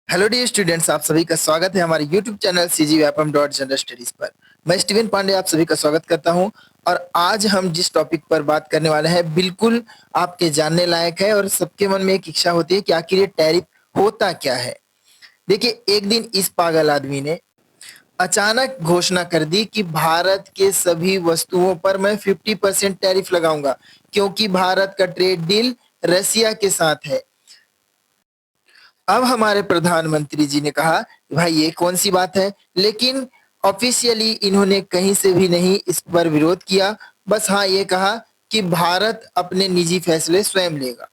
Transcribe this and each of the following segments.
Hello dear students, आप सभी का स्वागत है हमारे YouTube channel CG dot general studies पर। मैं स्टीवन पांडे आप सभी का स्वागत करता हूं। और आज हम जिस टॉपिक पर बात करने वाले हैं बिल्कुल आपके जानने लायक है और सबके मन में एक इच्छा होती है कि आखिर ये टैरिफ होता क्या है। देखिए, एक दिन इस पागल आदमी ने अचानक घोषणा कर दी कि भारत के सभी वस्तुओं पर मैं 50% टैरिफ लगाऊंगा, क्योंकि भारत का ट्रेड डील रसिया के साथ है। अब हमारे प्रधानमंत्री जी ने कहा, भाई ये कौन सी बात है, लेकिन ऑफिशियली इन्होंने कहीं से भी नहीं इस पर विरोध किया। बस हाँ, ये कहा कि भारत अपने निजी फैसले स्वयं लेगा।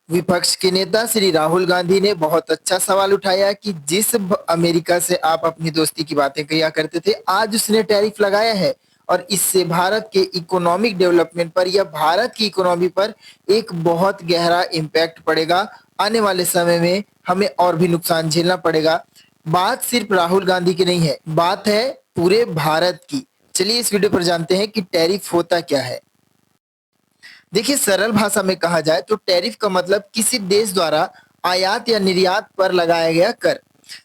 विपक्ष के नेता श्री राहुल गांधी ने बहुत अच्छा सवाल उठाया कि अमेरिका से आप अपनी दोस्ती की बातें किया करते थे, आज उसने टैरिफ लगाया है और इससे भारत के इकोनॉमिक डेवलपमेंट पर या भारत की इकोनॉमी पर एक बहुत गहरा इम्पैक्ट पड़ेगा। आने वाले समय में हमें और भी नुकसान झेलना पड़ेगा। बात सिर्फ राहुल गांधी की नहीं है, बात है पूरे भारत की। चलिए इस वीडियो पर जानते हैं कि टैरिफ होता क्या है। देखिए, सरल भाषा में कहा जाए तो टैरिफ का मतलब किसी देश द्वारा आयात या निर्यात पर लगाया गया कर।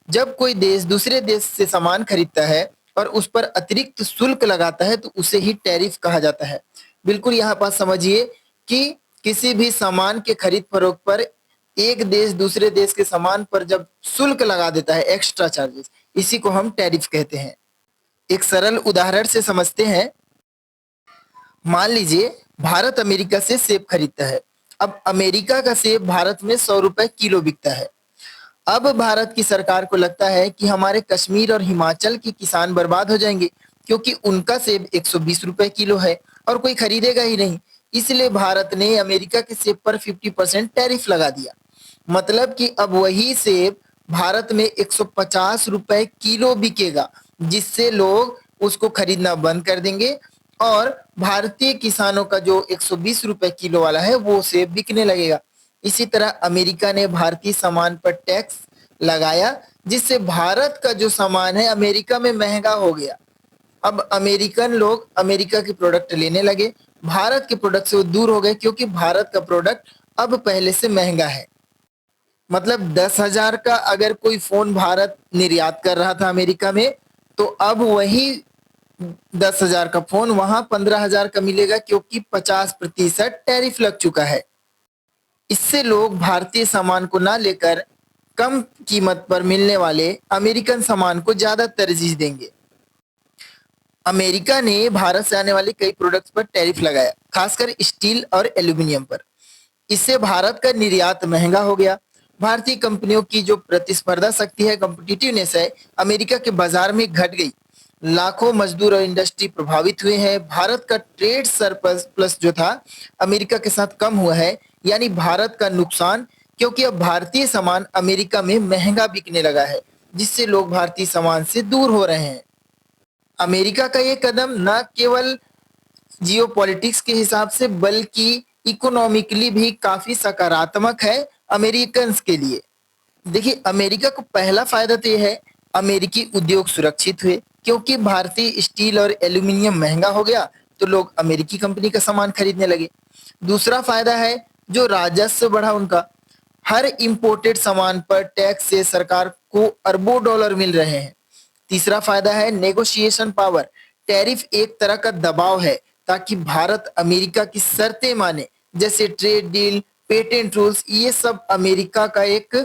जब कोई देश दूसरे देश से सामान खरीदता है और उस पर अतिरिक्त शुल्क लगाता है तो उसे ही टैरिफ कहा जाता है। बिल्कुल यहाँ पास समझिए कि किसी भी सामान के खरीद फरोख्त पर एक देश दूसरे देश के सामान पर जब शुल्क लगा देता है, एक्स्ट्रा चार्जेस, इसी को हम टैरिफ कहते हैं। एक सरल उदाहरण से समझते हैं। मान लीजिए भारत अमेरिका से सेब खरीदता है। अब अमेरिका का सेब भारत में 100 रुपए किलो बिकता है। अब भारत की सरकार को लगता है कि हमारे कश्मीर और हिमाचल के किसान बर्बाद हो जाएंगे, क्योंकि उनका सेब 120 रुपए किलो है और कोई खरीदेगा ही नहीं। इसलिए भारत ने अमेरिका के सेब पर 50% टैरिफ लगा दिया। मतलब कि अब वही सेब भारत में 150 रुपए किलो बिकेगा, जिससे लोग उसको खरीदना बंद कर देंगे और भारतीय किसानों का जो 120 रुपए किलो वाला है वो सेब बिकने लगेगा। इसी तरह अमेरिका ने भारतीय सामान पर टैक्स लगाया, जिससे भारत का जो सामान है अमेरिका में महंगा हो गया। अब अमेरिकन लोग अमेरिका के प्रोडक्ट लेने लगे, भारत के प्रोडक्ट से वो दूर हो गए, क्योंकि भारत का प्रोडक्ट अब पहले से महंगा है। मतलब 10,000 का अगर कोई फोन भारत निर्यात कर रहा था अमेरिका में, तो अब वही 10,000 का फोन वहां 15,000 का मिलेगा, क्योंकि 50% टैरिफ लग चुका है। इससे लोग भारतीय सामान को ना लेकर कम कीमत पर मिलने वाले अमेरिकन सामान को ज्यादा तरजीह देंगे। अमेरिका ने भारत से आने वाले कई प्रोडक्ट्स पर टैरिफ लगाया, खासकर स्टील और एल्यूमिनियम पर। इससे भारत का निर्यात महंगा हो गया। भारतीय कंपनियों की जो प्रतिस्पर्धा शक्ति है, कॉम्पिटिटिवनेस है, अमेरिका के बाजार में घट गई। लाखों मजदूर और इंडस्ट्री प्रभावित हुए हैं। भारत का ट्रेड सरप्लस प्लस जो था अमेरिका के साथ कम हुआ है, यानी भारत का नुकसान, क्योंकि अब भारतीय सामान अमेरिका में महंगा बिकने लगा है, जिससे लोग भारतीय सामान से दूर हो रहे हैं। अमेरिका का ये कदम न केवल जियोपॉलिटिक्स के हिसाब से बल्कि इकोनॉमिकली भी काफी सकारात्मक है अमेरिकन के लिए। देखिए, अमेरिका को पहला फायदा तो यह है, अमेरिकी उद्योग सुरक्षित हुए, क्योंकि भारतीय स्टील और एल्यूमिनियम महंगा हो गया तो लोग अमेरिकी कंपनी का सामान खरीदने लगे। दूसरा फायदा है जो राजस्व बढ़ा उनका। हर इंपोर्टेड सामान पर टैक्स से सरकार को अरबों डॉलर मिल रहे हैं। तीसरा फायदा है नेगोशिएशन पावर। टैरिफ एक तरह का दबाव है ताकि भारत अमेरिका की शर्तें माने, जैसे ट्रेड डील, पेटेंट रूल्स, ये सब अमेरिका का एक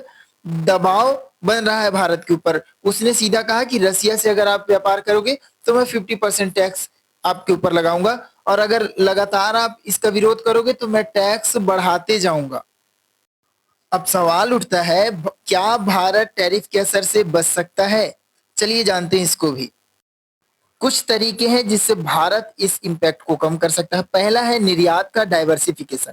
दबाव बन रहा है भारत के ऊपर। उसने सीधा कहा कि रसिया से अगर आप व्यापार करोगे तो मैं 50% टैक्स आपके ऊपर लगाऊंगा, और अगर लगातार आप इसका विरोध करोगे तो मैं टैक्स बढ़ाते जाऊंगा। अब सवाल उठता है, क्या भारत टैरिफ के असर से बच सकता है? चलिए जानते हैं इसको भी। कुछ तरीके हैं जिससे भारत इस इम्पैक्ट को कम कर सकता है। पहला है निर्यात का डाइवर्सिफिकेशन।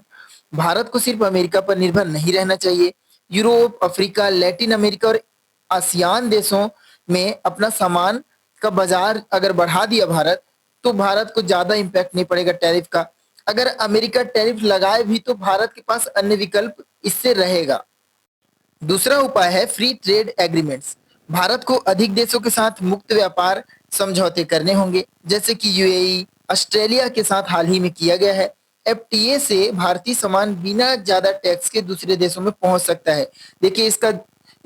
भारत को सिर्फ अमेरिका पर निर्भर नहीं रहना चाहिए। यूरोप, अफ्रीका, लैटिन अमेरिका और आसियान देशों में अपना सामान का बाजार अगर बढ़ा दिया भारत, तो भारत को ज्यादा इम्पैक्ट नहीं पड़ेगा टैरिफ का। अगर अमेरिका टैरिफ लगाए भी तो भारत के पास अन्य विकल्प इससे रहेगा। दूसरा उपाय है फ्री ट्रेड एग्रीमेंट्स। भारत को अधिक देशों के साथ मुक्त व्यापार समझौते करने होंगे, जैसे कि यूएई, ऑस्ट्रेलिया के साथ हाल ही में किया गया है। एफटीए से भारतीय सामान बिना ज्यादा टैक्स के दूसरे देशों में पहुंच सकता है। देखिए, इसका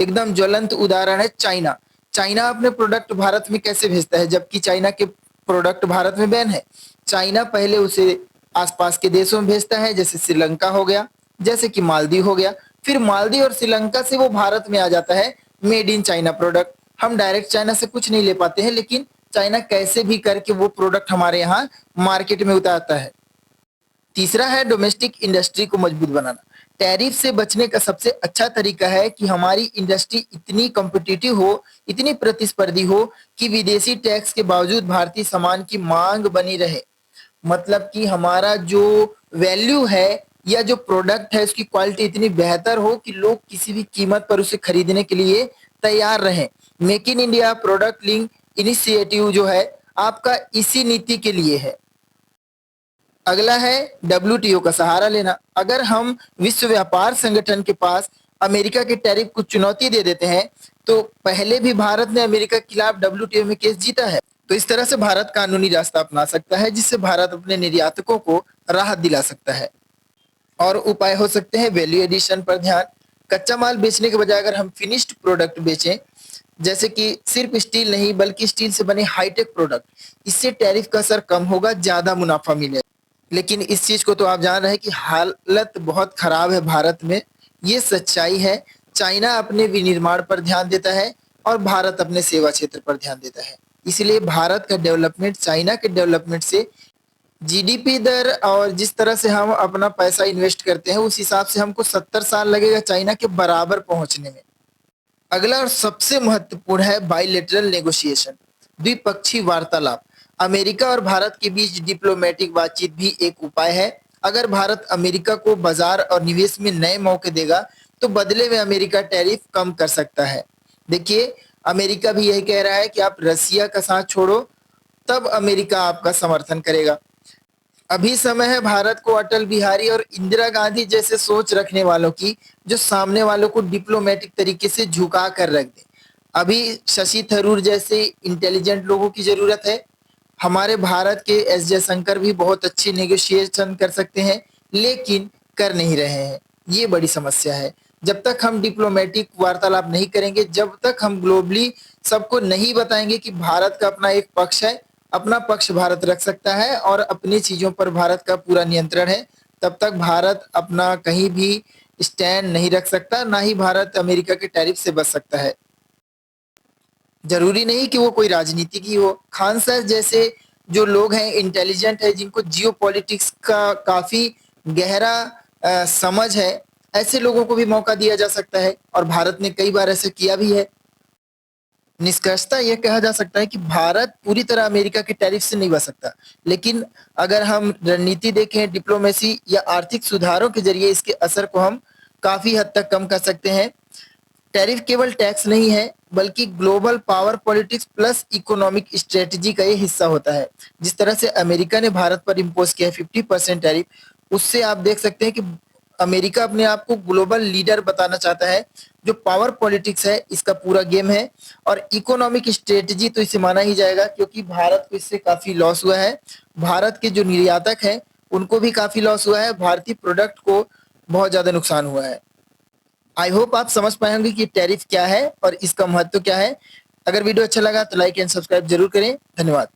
एकदम ज्वलंत उदाहरण है चाइना। चाइना अपने प्रोडक्ट भारत में कैसे भेजता है, जबकि चाइना के प्रोडक्ट भारत में बैन है। चाइना पहले उसे आसपास के देशों में भेजता है, जैसे श्रीलंका हो गया, जैसे कि मालदीव हो गया। फिर मालदीव और श्रीलंका से वो भारत में आ जाता है मेड इन चाइना प्रोडक्ट। हम डायरेक्ट चाइना से कुछ नहीं ले पाते हैं, लेकिन चाइना कैसे भी करके वो प्रोडक्ट हमारे यहाँ मार्केट में उतारता है। तीसरा है डोमेस्टिक इंडस्ट्री को मजबूत बनाना। टैरिफ से बचने का सबसे अच्छा तरीका है कि हमारी इंडस्ट्री इतनी कॉम्पिटिटिव हो, इतनी प्रतिस्पर्धी हो कि विदेशी टैक्स के बावजूद भारतीय सामान की मांग बनी रहे। मतलब कि हमारा जो वैल्यू है या जो प्रोडक्ट है उसकी क्वालिटी इतनी बेहतर हो कि लोग किसी भी कीमत पर उसे खरीदने के लिए तैयार रहें। Make in India product link initiative जो है आपका इसी नीति के लिए है। अगला है डब्ल्यूटीओ का सहारा लेना। अगर हम विश्व व्यापार संगठन के पास अमेरिका के टैरिफ को चुनौती दे देते हैं, तो पहले भी भारत ने अमेरिका के खिलाफ डब्ल्यूटीओ में केस जीता है। तो इस तरह से भारत कानूनी रास्ता अपना सकता है, जिससे भारत अपने निर्यातकों को राहत दिला सकता है। और उपाय हो सकते हैं वैल्यू एडिशन पर ध्यान। कच्चा माल बेचने के बजाय अगर हम फिनिश्ड प्रोडक्ट बेचें, जैसे कि सिर्फ स्टील नहीं बल्कि स्टील से बने हाईटेक प्रोडक्ट, इससे टैरिफ का असर कम होगा, ज्यादा मुनाफा मिलेगा। लेकिन इस चीज को तो आप जान रहे हैं कि हालत बहुत खराब है भारत में, ये सच्चाई है। चाइना अपने विनिर्माण पर ध्यान देता है और भारत अपने सेवा क्षेत्र पर ध्यान देता है। इसलिए भारत का डेवलपमेंट चाइना के डेवलपमेंट से जीडीपी दर और जिस तरह से हम अपना पैसा इन्वेस्ट करते हैं उस हिसाब से हमको 70 साल लगेगा चाइना के बराबर पहुंचने में। अगला और सबसे महत्वपूर्ण है बाइलेटरल नेगोशिएशन, द्विपक्षीय वार्तालाप। अमेरिका और भारत के बीच डिप्लोमेटिक बातचीत भी एक उपाय है। अगर भारत अमेरिका को बाजार और निवेश में नए मौके देगा, तो बदले में अमेरिका टैरिफ कम कर सकता है। देखिए, अमेरिका भी यही कह रहा है कि आप रसिया का साथ छोड़ो, तब अमेरिका आपका समर्थन करेगा। अभी समय है भारत को अटल बिहारी और इंदिरा गांधी जैसे सोच रखने वालों की, जो सामने वालों को डिप्लोमेटिक तरीके से झुका कर रख दे। अभी शशि थरूर जैसे इंटेलिजेंट लोगों की जरूरत है। हमारे भारत के एस जयशंकर भी बहुत अच्छी नेगोशिएशन कर सकते हैं, लेकिन कर नहीं रहे हैं। ये बड़ी समस्या है। जब तक हम डिप्लोमेटिक वार्तालाप नहीं करेंगे, जब तक हम ग्लोबली सबको नहीं बताएंगे कि भारत का अपना एक पक्ष है, अपना पक्ष भारत रख सकता है और अपनी चीजों पर भारत का पूरा नियंत्रण है, तब तक भारत अपना कहीं भी स्टैंड नहीं रख सकता, ना ही भारत अमेरिका के टैरिफ से बच सकता है। जरूरी नहीं कि वो कोई राजनीतिक ही हो। खान सर जैसे जो लोग हैं, इंटेलिजेंट है, जिनको जियो पॉलिटिक्स का काफी गहरा समझ है, ऐसे लोगों को भी मौका दिया जा सकता है और भारत ने कई बार ऐसा किया भी है। निष्कर्षतः यह कहा जा सकता है कि भारत पूरी तरह अमेरिका के टैरिफ से नहीं बच सकता, लेकिन अगर हम रणनीति देखें, डिप्लोमेसी या आर्थिक सुधारों के जरिए इसके असर को हम काफी हद तक कम कर सकते हैं। टैरिफ केवल टैक्स नहीं है, बल्कि global power politics plus economic strategy का ये हिस्सा होता है। जिस तरह से अमेरिका ने भारत पर इम्पोज किया है 50% टैरिफ, उससे आप देख सकते हैं कि अमेरिका अपने आप को ग्लोबल लीडर बताना चाहता है। जो पावर पॉलिटिक्स है इसका पूरा गेम है, और इकोनॉमिक स्ट्रेटजी तो इसे माना ही जाएगा, क्योंकि भारत को इससे काफी लॉस हुआ है। भारत के जो निर्यातक हैं उनको भी काफी लॉस हुआ है, भारतीय प्रोडक्ट को बहुत ज्यादा नुकसान हुआ है। आई होप आप समझ पाए होंगे कि टैरिफ क्या है और इसका महत्व क्या है। अगर वीडियो अच्छा लगा तो लाइक एंड सब्सक्राइब जरूर करें। धन्यवाद।